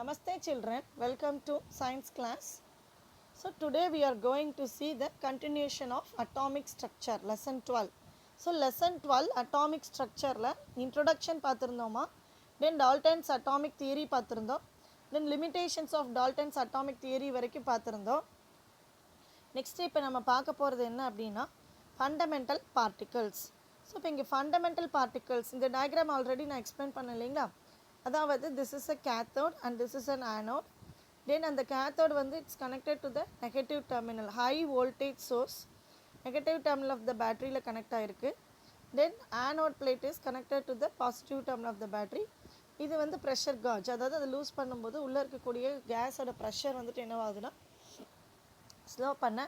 Namaste children, welcome to science class. So today we are going to see the continuation of atomic structure lesson 12. So lesson 12 atomic structure la introduction பாத்திருந்தோமா, then Dalton's atomic theory பாத்திருந்தோம், then limitations of Dalton's atomic theory வரைக்கும் பாத்திருந்தோம். Next இப்போ நம்ம பார்க்க போகிறது என்ன அப்படின்னா fundamental particles. So இப்போ இங்கே fundamental particles இந்த டயக்ராம் ஆல்ரெடி நான் எக்ஸ்பிளைன் பண்ணேன் இல்லைங்களா. அதாவது this is a cathode and this is an anode. Then அந்த கேத்தோட் வந்து it's connected to the negative terminal, high voltage source negative terminal of the பேட்டரியில் கனெக்ட் ஆகிருக்கு. Then anode plate is connected to the positive terminal of the battery. இது வந்து pressure gauge, அதாவது அதை loose பண்ணும்போது உள்ளே இருக்கக்கூடிய கேஸோட ப்ரெஷர் வந்துட்டு என்னவாகுதுன்னா ஸ்லோ பண்ண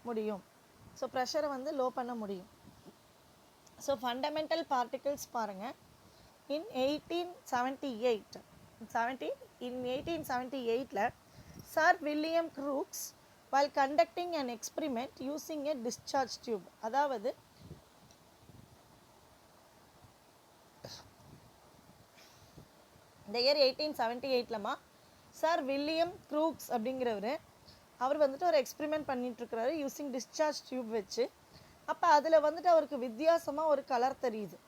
முடியும். ஸோ ப்ரெஷரை வந்து லோ பண்ண முடியும். ஸோ ஃபண்டமெண்டல் பார்ட்டிகல்ஸ் பாருங்கள். In 1878 Sir William Crookes while conducting an experiment using a discharge tube, அதாவது இந்த இயர் 1878லமா சார் வில்லியம் க்ரூக்ஸ் அப்படிங்கிறவர் அவர் வந்துட்டு ஒரு எக்ஸ்பெரிமெண்ட் பண்ணிகிட்ருக்கிறாரு யூஸிங் டிஸ்சார்ஜ் டியூப் வச்சு. அப்போ அதில் வந்துட்டு அவருக்கு வித்தியாசமாக ஒரு கலர் தெரியுது.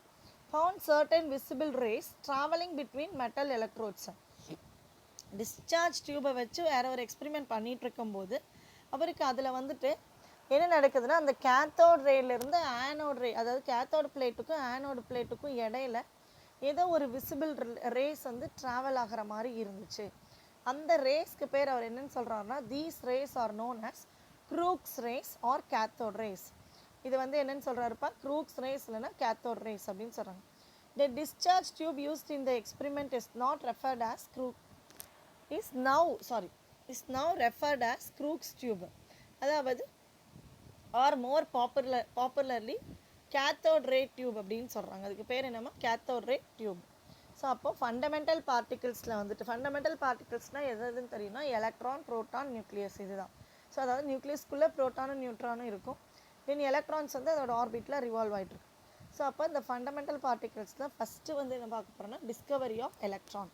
Found certain visible rays traveling between metal electrodes. Discharge டியூபை வச்சு வேற ஒரு எக்ஸ்பெரிமெண்ட் பண்ணிகிட்டு இருக்கும்போது அவருக்கு அதில் வந்துட்டு என்ன நடக்குதுன்னா, அந்த கேத்தோட் ரேலேருந்து ஆனோட் ரே, அதாவது கேத்தோட் பிளேட்டுக்கும் ஆனோட் பிளேட்டுக்கும் இடையில ஏதோ ஒரு விசிபிள் ரேஸ் வந்து ட்ராவல் ஆகிற மாதிரி இருந்துச்சு. அந்த ரேஸ்க்கு பேர் அவர் என்னன்னு சொல்கிறாருன்னா, these rays are known as Crookes rays or cathode rays. இது வந்து என்னன்னு சொல்கிறாருப்பா, க்ரூக்ஸ் ரேஸ் இல்லைன்னா கேத்தோட் ரேஸ் அப்படின்னு சொல்கிறாங்க. The discharge tube used in the experiment is now referred as Crookes tube. அதாவது R more popularly cathode ray tube அப்படின்னு சொல்கிறாங்க. அதுக்கு பேர் என்னமா கேத்தோட் ரே டியூப். ஸோ அப்போது ஃபண்டமெண்டல் பார்ட்டிகல்ஸில் வந்துட்டு ஃபண்டமெண்டல் பார்ட்டிகல்ஸ்னால் எதுன்னு தெரியும்னா எலக்ட்ரான், ப்ரோட்டான், நியூக்ளியஸ் இதுதான். ஸோ அதாவது நியூக்ளியஸ்குள்ளே ப்ரோட்டானும் நியூட்ரானும் இருக்கும். தென் எலக்ட்ரான்ஸ் வந்து அதோட ஆர்பிட்டில் ரிவால்வ் ஆகிட்டுருக்கு. ஸோ அப்போ இந்த ஃபண்டமெண்டல் பார்ட்டிகல்ஸ் தான் ஃபஸ்ட்டு வந்து என்ன பார்க்க போகிறோன்னா டிஸ்கவரி ஆஃப் எலக்ட்ரான்,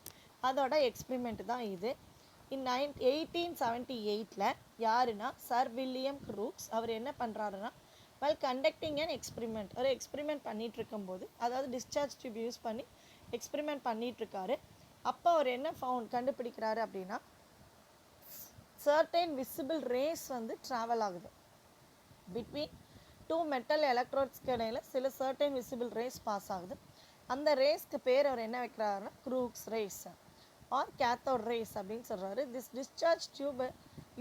அதோட எக்ஸ்பெரிமெண்ட் தான் இது. இன் 1878 யாருன்னா சர் வில்லியம் க்ரூக்ஸ். அவர் என்ன பண்ணுறாருன்னா, வெல் கண்டக்டிங் அன் எக்ஸ்பெரிமெண்ட், ஒரு எக்ஸ்பெரிமெண்ட் பண்ணிகிட்டு இருக்கும்போது, அதாவது டிஸ்சார்ஜ் டியூப் யூஸ் பண்ணி எக்ஸ்பெரிமெண்ட் பண்ணிகிட்ருக்காரு. அப்போ அவர் என்ன கண்டுபிடிக்கிறாரு அப்படின்னா, சர்டைன் விசிபிள் ரேஸ் வந்து ட்ராவல் ஆகுது பிட்வீன் டூ மெட்டல் எலக்ட்ரோட்ஸ்க்கு இடையில் சில சர்டைன் விசிபிள் ரேஸ் பாஸ் ஆகுது. அந்த ரேஸ்க்கு பேர் அவர் என்ன வைக்கிறாருன்னா Crookes rays or cathode rays அப்படின்னு சொல்கிறாரு. This discharge tube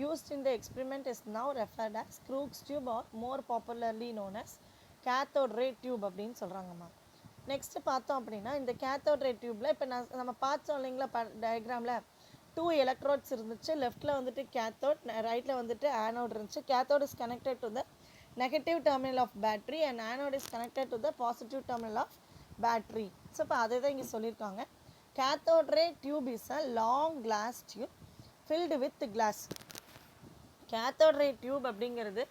used in the experiment is now referred as Crookes tube or more popularly known as cathode ray tube அப்படின்னு சொல்கிறாங்கம்மா. நெக்ஸ்ட்டு பார்த்தோம் அப்படின்னா, இந்த கேத்தோட் ரே டியூப்பில் இப்போ நம்ம பார்த்தோம் இல்லைங்களா டயக்ராமில் 2 எலக்ட்ரோட்ஸ் இருந்துச்சு. லெஃப்ட்டில் வந்துட்டு கேத்தோட், ரைட்டில் வந்துட்டு ஆனோட் இருந்துச்சு. Cathode is connected to the negative terminal of battery and anode is connected to the positive terminal of battery. So இப்போ அதை தான் இங்கே சொல்லியிருக்காங்க. cathode ray tube is a long glass tube filled with glass. cathode ray tube அப்படிங்கிறது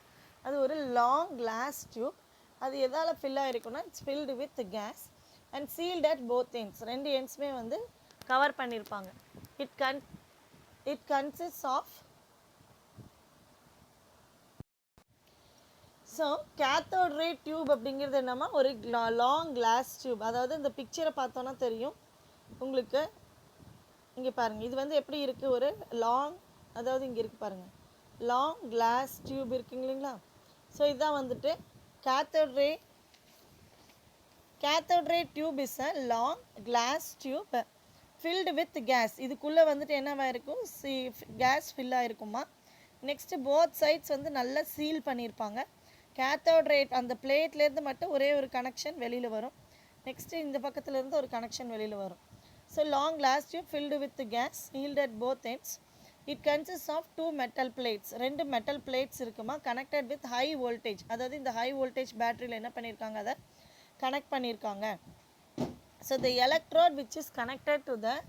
அது ஒரு long glass tube. அது எதால் ஃபில் ஆகிருக்குன்னா, it's filled with gas and sealed at both ends, ரெண்டு எண்ட்ஸுமே வந்து கவர் பண்ணியிருப்பாங்க. It consist of so cathode ray tube அப்படிங்கிறது என்னம்மா, ஒரு லாங் கிளாஸ் டியூப். அதாவது இந்த பிக்சரை பார்த்தோன்னா தெரியும் உங்களுக்கு. இங்கே பாருங்கள், இது வந்து எப்படி இருக்குது, ஒரு லாங், அதாவது இங்கே இருக்குது பாருங்கள், லாங் கிளாஸ் டியூப் இருக்குங்க இல்லைங்களா. ஸோ இதுதான் வந்துட்டு cathode ray tube is a long glass tube filled with gas. இதுக்குள்ளே வந்துட்டு என்னவாக இருக்கும், கேஸ் ஃபில் ஆகிருக்குமா. நெக்ஸ்ட்டு போத் சைட்ஸ் வந்து நல்லா சீல் பண்ணியிருப்பாங்க. கேத்தோட் ரே அந்த பிளேட்லேருந்து மட்டும் ஒரே ஒரு கனெக்ஷன் வெளியில் வரும். நெக்ஸ்ட்டு இந்த பக்கத்துலேருந்து ஒரு கனெக்ஷன் வெளியில் வரும். So long glass tube filled with gas sealed at both ends. It consist of 2 metal plates, 2 metal plates இருக்குமா, கனெக்டட் வித் ஹை வோல்டேஜ். அதாவது இந்த ஹை வோல்டேஜ் பேட்டரியில் என்ன பண்ணியிருக்காங்க, அதை கனெக்ட் பண்ணியிருக்காங்க. So the electrode which is connected to the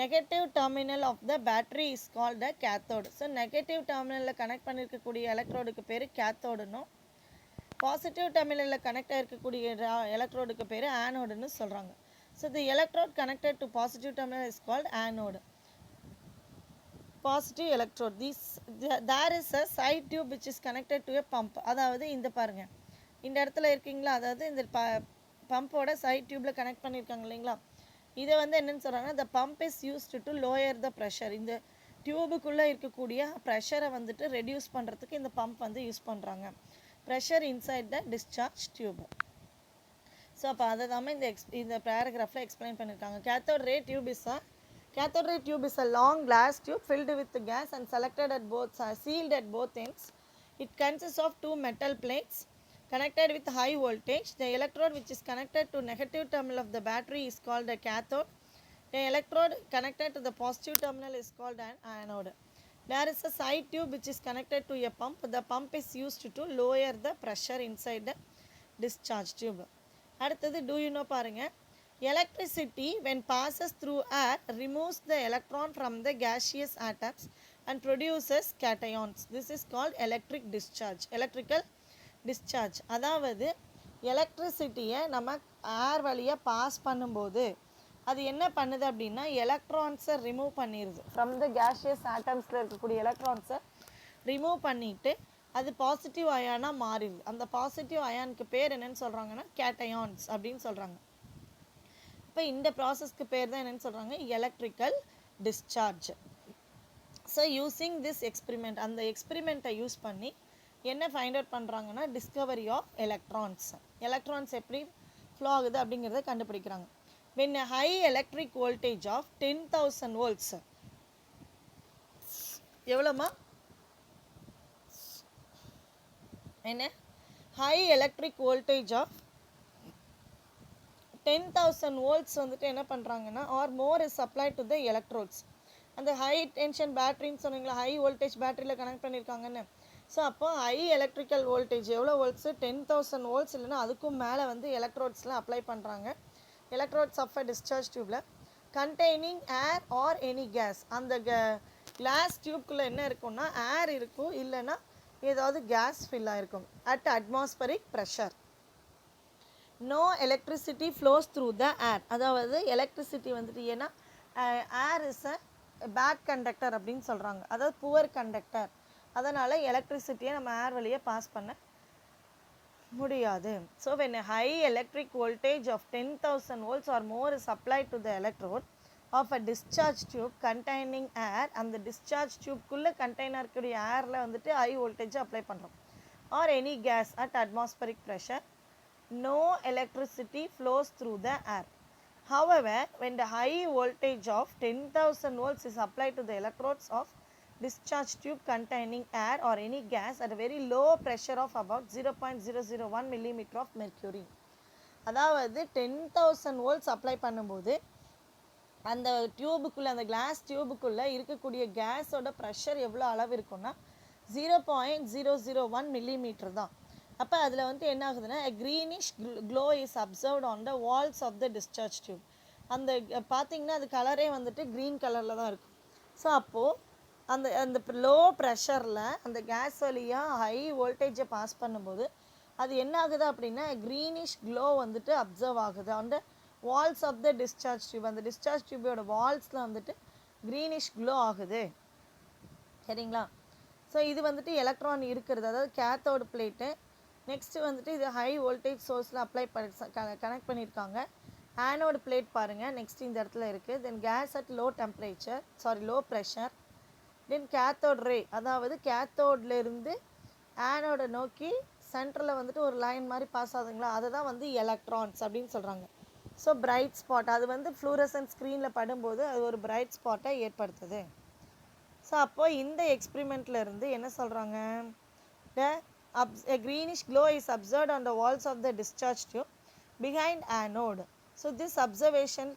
negative terminal of the battery is called the cathode. So negative டெர்மினலில் connect பண்ணியிருக்கக்கூடிய எலக்ட்ரோடுக்கு பேர் கேத்தோடுன்னும், பாசிட்டிவ் டெர்மினலில் கனெக்ட் ஆகிருக்கக்கூடிய எலக்ட்ரோடுக்கு பேர் ஆனோடுன்னு சொல்கிறாங்க. So the electrode connected to positive terminal is called anode. positive electrode. There is a side tube which is connected to a pump. அதாவது இந்த பாருங்க, இந்த இடத்துல இருக்கீங்களா, அதாவது இந்த பம்போட சைட் டியூப்ல கனெக்ட் பண்ணியிருக்காங்க இல்லைங்களா, இதை வந்து என்னன்னு சொல்கிறாங்கன்னா, the pump is used to lower the pressure. இந்த டியூபுக்குள்ளே இருக்கக்கூடிய ப்ரெஷரை வந்துட்டு ரெடியூஸ் பண்ணுறதுக்கு இந்த பம்ப் வந்து யூஸ் பண்ணுறாங்க. Pressure inside the discharge tube. So அப்போ அதை தான் இந்த பேராகிராஃபில் எக்ஸ்பிளைன் பண்ணியிருக்காங்க. Cathode ray tube is a long glass tube filled with gas and sealed at both ends. It consists of two metal plates connected with high voltage. The electrode which is connected to negative terminal of the battery is called a cathode. The electrode connected to the positive terminal is called an anode. There is a side tube which is connected to a pump. The pump is used to lower the pressure inside the discharge tube. அடுத்தது do you know பாருங்க, electricity when passes through air removes the electron from the gaseous atoms and produces cations. This is called electrical discharge. அதாவது எலக்ட்ரிசிட்டியை நம்ம ஏர் வழியாக pass பண்ணும்போது அது என்ன பண்ணுது அப்படின்னா, எலக்ட்ரான்ஸை ரிமூவ் பண்ணிடுது. ஃப்ரம் த கேஷியஸ் ஆட்டம்ஸில் இருக்கக்கூடிய எலக்ட்ரான்ஸை ரிமூவ் பண்ணிவிட்டு அது பாசிட்டிவ் அயானாக மாறிடுது. அந்த பாசிட்டிவ் அயானுக்கு பேர் என்னன்னு சொல்கிறாங்கன்னா கேட்டயான்ஸ் அப்படின்னு சொல்கிறாங்க. இப்போ இந்த ப்ராசஸ்க்கு பேர் தான் என்னென்னு சொல்கிறாங்க, electrical discharge. So using this experiment, அந்த எக்ஸ்பிரிமெண்ட்டை யூஸ் பண்ணி என்ன ஃபைண்ட் அவுட் பண்ணுறாங்கன்னா, டிஸ்கவரி ஆஃப் எலக்ட்ரான்ஸ் எப்படி ஃப்ளோ ஆகுது அப்படிங்கிறத கண்டுபிடிக்கிறாங்க. when a high electric voltage of 10,000 volts, எவ்வளோமா, என்ன high electric voltage of 10,000 volts வந்துட்டு என்ன பண்ணுறாங்கன்னா or more is supplied to the electrodes. அந்த ஹை டென்ஷன் பேட்டரின்னு சொன்னீங்களா, ஹை வோல்டேஜ் பேட்டரியில் கனெக்ட் பண்ணியிருக்காங்கன்னு. ஸோ அப்போ ஹை எலக்ட்ரிக்கல் வோல்டேஜ் எவ்வளோ வோல்ட்ஸு, 10,000 volts இல்லைன்னா அதுக்கும் மேலே வந்து எலக்ட்ரோட்ஸில் அப்ளை பண்ணுறாங்க. எலக்ட்ரோட்ஸ் ஆஃப் அ டிஸ்சார்ஜ் டியூப்ல containing air or any gas. அந்த கிளாஸ் டியூப்குள்ளே என்ன இருக்கும்னா ஏர் இருக்கும், இல்லைன்னா ஏதாவது கேஸ் ஃபில் ஆகிருக்கும். At atmospheric pressure no electricity flows through the air. அதாவது எலக்ட்ரிசிட்டி வந்துட்டு ஏன்னா air is a bad conductor அப்படின்னு சொல்கிறாங்க, அதாவது புவர் கண்டக்டர். அதனால் எலக்ட்ரிசிட்டியை நம்ம ஏர் வழியாக பாஸ் பண்ண முடியாது. So when a high electric voltage of 10,000 volts or more is applied to the electrode of a discharge tube containing air, அந்த discharge tube குள்ள கண்டெய்னர் கூடிய ஏர்ல வந்துட்டு high voltage அப்ளை பண்ணுறோம், or any gas at atmospheric pressure, no electricity flows through the air. However, when the high voltage of 10,000 volts is applied to the electrodes of discharge tube containing air or any gas at a very low pressure of about 0.001 millimeter of mercury. அதாவது 10,000 volts apply பண்ணும்போது அந்த டியூபுக்குள்ளே, அந்த class டியூபுக்குள்ளே இருக்கக்கூடிய கேஸோட pressure எவ்வளோ அளவு இருக்குன்னா 0.001 millimeter தான். அப்போ அதில் வந்து என்ன ஆகுதுன்னா greenish glow is observed on the walls of the discharge tube. அந்த பார்த்திங்கன்னா அது கலரே வந்துட்டு க்ரீன் கலரில் தான் இருக்கும். ஸோ அப்போது அந்த லோ ப்ரெஷரில் அந்த கேஸ் வழியாக ஹை வோல்டேஜை பாஸ் பண்ணும்போது அது என்ன ஆகுது அப்படின்னா க்ரீனிஷ் க்ளோ வந்துட்டு அப்சர்வ் ஆகுது அந்த walls of the discharge tube. அந்த டிஸ்சார்ஜ் டியூபோட வால்ஸில் வந்துட்டு க்ரீனிஷ் க்ளோ ஆகுது, சரிங்களா. ஸோ இது வந்துட்டு எலக்ட்ரான் இருக்கிறது, அதாவது கேத்தோடு பிளேட்டு. நெக்ஸ்ட்டு வந்துட்டு இது ஹை வோல்டேஜ் சோர்ஸில் கனெக்ட் பண்ணியிருக்காங்க. ஆனோடு பிளேட் பாருங்கள், நெக்ஸ்ட் இந்த இடத்துல இருக்குது. Then gas at low pressure. Then cathode ray, அதாவது கேத்தோட்லேருந்து ஆனோட நோக்கி சென்டரில் வந்துட்டு ஒரு லைன் மாதிரி பாஸ் ஆகுதுங்களா, அதை தான் வந்து எலக்ட்ரான்ஸ் அப்படின்னு சொல்கிறாங்க. ஸோ பிரைட் ஸ்பாட், அது வந்து ஃப்ளூரசன்ட் ஸ்க்ரீனில் படும்போது அது ஒரு பிரைட் ஸ்பாட்டை ஏற்படுத்துது. ஸோ அப்போது இந்த எக்ஸ்பிரிமெண்ட்டில் இருந்து என்ன சொல்கிறாங்க, a greenish glow is observed on the walls of the discharge tube behind anode. So this observation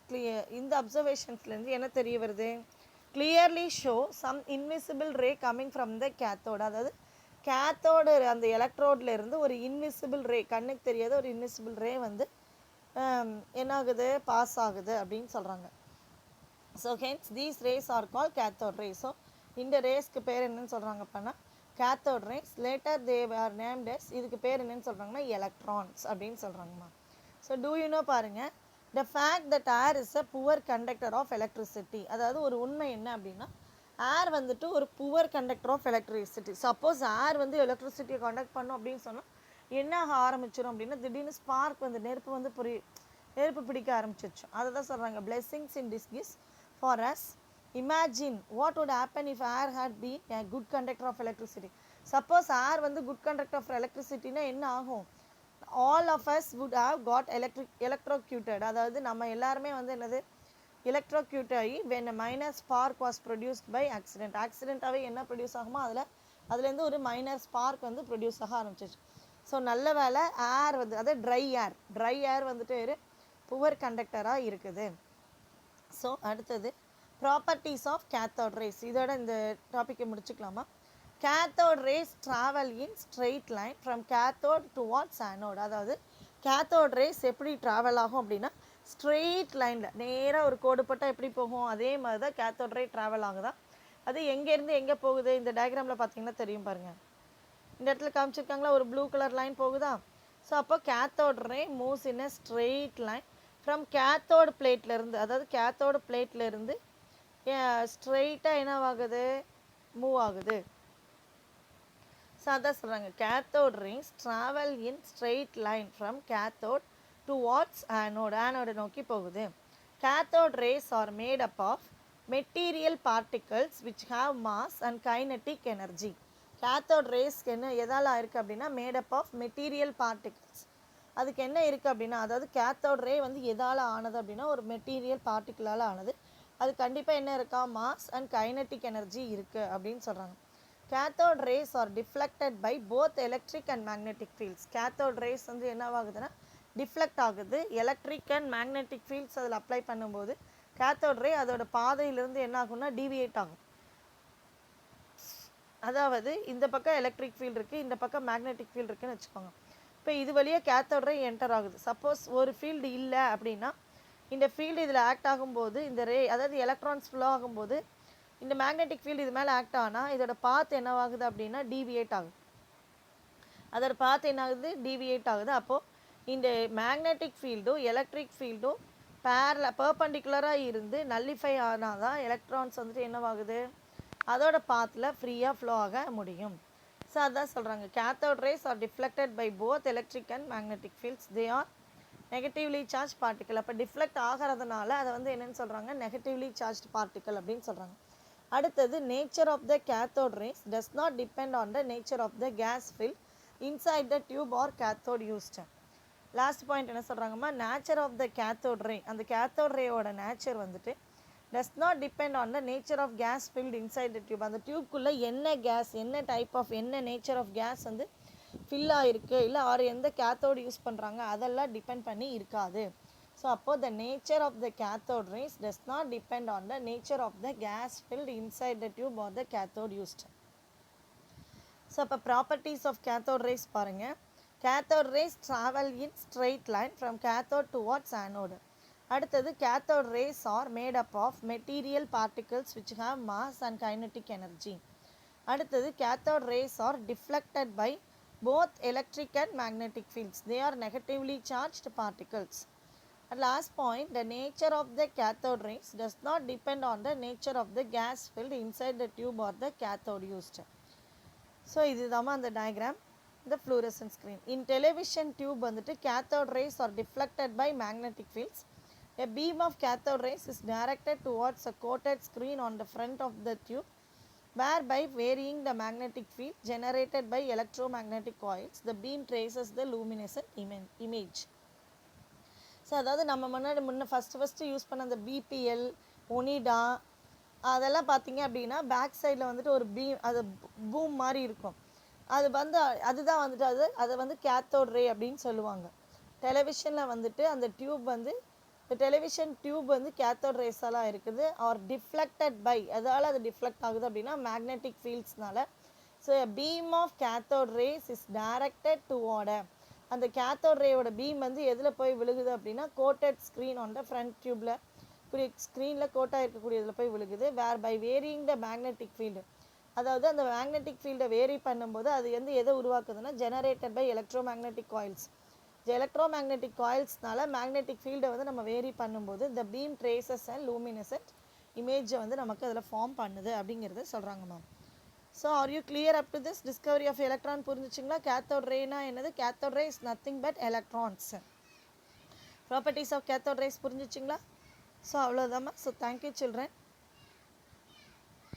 இந்த அப்சர்வேஷன்ஸ்லேருந்து என்ன தெரிய வருது, clearly show some invisible ray coming from the cathode. அதாவது கேத்தோடு அந்த எலக்ட்ரோடில் இருந்து ஒரு இன்விசிபிள் ரே, கண்ணுக்கு தெரியாத ஒரு இன்விசிபிள் ரே வந்து என்ன ஆகுது, பாஸ் ஆகுது அப்படின்னு சொல்கிறாங்க. So hence these rays are call cathode rays. So இந்த ரேஸ்க்கு பேர் என்னன்னு சொல்கிறாங்க அப்படின்னா cathode rays. Later they are named as, இதுக்கு பேர் என்னன்னு சொல்கிறாங்கன்னா எலக்ட்ரான்ஸ் அப்படின்னு சொல்கிறாங்கம்மா. ஸோ டூ யூ நோ பாருங்கள், the fact that air is a poor conductor of electricity. அதாவது ஒரு உண்மை என்ன அப்படின்னா ஏர் வந்துட்டு ஒரு poor conductor of electricity. Suppose air வந்து எலக்ட்ரிசிட்டியை கண்டக்ட் பண்ணும் அப்படின்னு சொன்னால் என்ன ஆக ஆரம்பிச்சிடும் அப்படின்னா திடீர்னு ஸ்பார்க் வந்து நெருப்பு பிடிக்க ஆரம்பிச்சிருச்சு. அதை தான் சொல்கிறாங்க blessings in disguise for us. Imagine what would happen if air had been a good conductor of electricity. Suppose air வந்து குட் கண்டக்டர் ஆஃப் எலக்ட்ரிசிட்டினா என்ன ஆகும்? All of us would have got electrocuted. அதாவது நம்ம எல்லாருமே வந்து என்னது எலக்ட்ரோக்யூட் ஆகி when a minor spark was produced by ஆக்சிடெண்ட்டாகவே என்ன ப்ரொடியூஸ் ஆகுமோ அதுலேருந்து ஒரு மைனர் ஸ்பார்க் வந்து ப்ரொடியூஸ் ஆக ஆரம்பிச்சிச்சு. ஸோ நல்ல வேலை ஏர் வந்து அதாவது ட்ரை ஏர் வந்துட்டு ஒரு புவர் கண்டக்டராக இருக்குது. ஸோ அடுத்தது ப்ராப்பர்ட்டிஸ் ஆஃப் கேத்தோட் ரேஸ். இதோட இந்த டாப்பிக்கை முடிச்சுக்கலாமா? Cathode rays travel in straight line from cathode towards anode. அதாவது கேத்தோட் ரேஸ் எப்படி ட்ராவல் ஆகும் அப்படின்னா ஸ்ட்ரெயிட் லைனில் நேராக ஒரு கோடு போட்டால் எப்படி போகும் அதே மாதிரி தான் கேத்தோட் ரே ட்ராவல் ஆகுதா. அது எங்கேருந்து எங்கே போகுது இந்த டயக்ராமில் பார்த்தீங்கன்னா தெரியும் பாருங்கள். இந்த இடத்துல காமிச்சிருக்காங்களா ஒரு ப்ளூ கலர் லைன் போகுதா. ஸோ அப்போ cathode ray moves in a straight line from cathode பிளேட்லேருந்து, அதாவது கேத்தோடு பிளேட்லேருந்து ஸ்ட்ரெயிட்டாக என்னவாகுது மூவ் ஆகுது. ஸோ அதான் சொல்கிறாங்க cathode rays travel in straight line from cathode towards anode நோக்கி போகுது. Cathode rays are made up of material particles which have mass and kinetic energy. Cathode ரேஸ்க்கு என்ன எதால் இருக்குது அப்படின்னா made up of material particles. அதுக்கு என்ன இருக்குது அப்படின்னா அதாவது கேத்தோட் ரே வந்து எதால் ஆனது அப்படின்னா ஒரு மெட்டீரியல் பார்ட்டிகளால் ஆனது. அது கண்டிப்பாக என்ன இருக்கா மாஸ் அண்ட் கைனட்டிக் எனர்ஜி இருக்குது அப்படின்னு சொல்கிறாங்க. Cathode rays are deflected by both electric and magnetic fields. Cathode rays வந்து என்னவாகுதுன்னா டிஃப்ளெக்ட் ஆகுது. எலக்ட்ரிக் அண்ட் மேக்னெட்டிக் ஃபீல்ட்ஸ் அதில் அப்ளை பண்ணும்போது கேத்தோட் ரே அதோட பாதையிலிருந்து என்ன ஆகும்னா டீவியேட் ஆகும். அதாவது இந்த பக்கம் எலக்ட்ரிக் ஃபீல்டு இருக்குது, இந்த பக்கம் மேக்னெட்டிக் ஃபீல்டு இருக்குதுன்னு வச்சுக்கோங்க. இப்போ இது வழியாக கேத்தோட் ரே என்டர் ஆகுது. சப்போஸ் ஒரு ஃபீல்டு இல்லை அப்படின்னா இந்த ஃபீல்டு இதில் ஆக்ட் ஆகும்போது இந்த ரே அதாவது எலக்ட்ரான்ஸ் ஃப்ளோ ஆகும்போது இந்த மேக்னெட்டிக் ஃபீல்டு இது மேலே ஆக்ட் ஆனால் இதோட பாத் என்னவாகுது அப்படின்னா டீவியேட் ஆகுது. அதோட பாத் என்ன ஆகுது டீவியேட் ஆகுது. அப்போது இந்த மேக்னெட்டிக் ஃபீல்டும் எலக்ட்ரிக் ஃபீல்டும் பர்பண்டிகுலராக இருந்து நல்லிஃபை ஆனால் தான் எலக்ட்ரான்ஸ் வந்துட்டு என்னவாகுது அதோட பாத்தில் ஃப்ரீயாக ஃப்ளோ ஆக முடியும். ஸோ அதான் சொல்கிறாங்க cathode rays are deflected by both electric and magnetic fields. They are negatively charge particle. அப்போ டிஃப்ளெக்ட் ஆகிறதுனால அதை வந்து என்னென்னு சொல்கிறாங்க நெகட்டிவ்லி சார்ஜ் பார்ட்டிக்கல் அப்படின்னு சொல்கிறாங்க. அடுத்தது nature of the cathode rays does not depend on the nature of the gas fill inside the tube or cathode used. Last point என்ன சொல்கிறாங்கம்மா nature of the cathode ray. அந்த cathode ரேயோட nature வந்துட்டு does not depend on the nature of gas filled inside the tube. அந்த டியூப்குள்ளே என்ன gas என்ன type of என்ன நேச்சர் ஆஃப் கேஸ் வந்து ஃபில் ஆகிருக்கு இல்லை ஆர் எந்த கேத்தோடு யூஸ் பண்ணுறாங்க அதெல்லாம் டிபெண்ட் பண்ணி இருக்காது. ஸோ அப்போது the nature of the cathode rays does not depend on the nature of the gas filled inside the tube or the cathode used. So அப்போ ப்ராப்பர்ட்டிஸ் ஆஃப் கேத்தோட் ரேஸ் பாருங்கள். Cathode rays travel in straight line from cathode towards anode. அடுத்தது cathode rays are made up of material particles which have mass and kinetic energy. அடுத்தது cathode rays are deflected by both electric and magnetic fields. They are negatively charged particles. At last point, the nature of the cathode rays does not depend on the nature of the gas filled inside the tube or the cathode used. So, this is the diagram, the fluorescent screen. In television tube, the cathode rays are deflected by magnetic fields. A beam of cathode rays is directed towards a coated screen on the front of the tube, whereby varying the magnetic field generated by electromagnetic coils, the beam traces the luminescent image. So அதாவது நம்ம முன்ன first use பண்ண அந்த BPL Onida அதெல்லாம் பார்த்தீங்க அப்படின்னா back சைடில் வந்துட்டு ஒரு அது பூம் மாதிரி இருக்கும். அது வந்து அதுதான் வந்துட்டு அதை வந்து கேத்தோட் ரே அப்படின்னு சொல்லுவாங்க. டெலிவிஷனில் வந்துட்டு அந்த டியூப் வந்து டெலிவிஷன் டியூப் வந்து கேத்தோட் ரேஸெல்லாம் இருக்குது. ஆர் டிஃப்ளெக்டட் பை அதால் அது டிஃப்ளெக்ட் ஆகுது அப்படின்னா மேக்னெட்டிக் ஃபீல்ட்ஸ்னால. So beam of cathode rays is directed toward அந்த கேத்தோட் ரேயோட பீம் வந்து எதில் போய் விழுகுது அப்படின்னா coated screen on the front டியூப்பில் ஸ்க்ரீனில் கோட்டாக இருக்கக்கூடியதில் போய் விழுகுது. Where by varying the magnetic field அதாவது அந்த மேக்னெட்டிக் ஃபீல்டை வேரி பண்ணும்போது அது வந்து எதை உருவாக்குதுன்னா generated by electromagnetic coils. Electromagnetic காயில்ஸ்னால magnetic ஃபீல்டை வந்து நம்ம வேரி பண்ணும்போது the beam traces and luminescent இமேஜை வந்து நமக்கு அதில் ஃபார்ம் பண்ணுது அப்படிங்கிறத சொல்கிறாங்க ma'am. So are you clear up to this discovery of electron புரிஞ்சிச்சிங்களா? கேத்தோட் ரேனா என்னது? Cathode ray is nothing but electrons. Properties of cathode rays புரிஞ்சிச்சிங்களா? ஸோ அவ்வளோதாம்மா. So thank you children.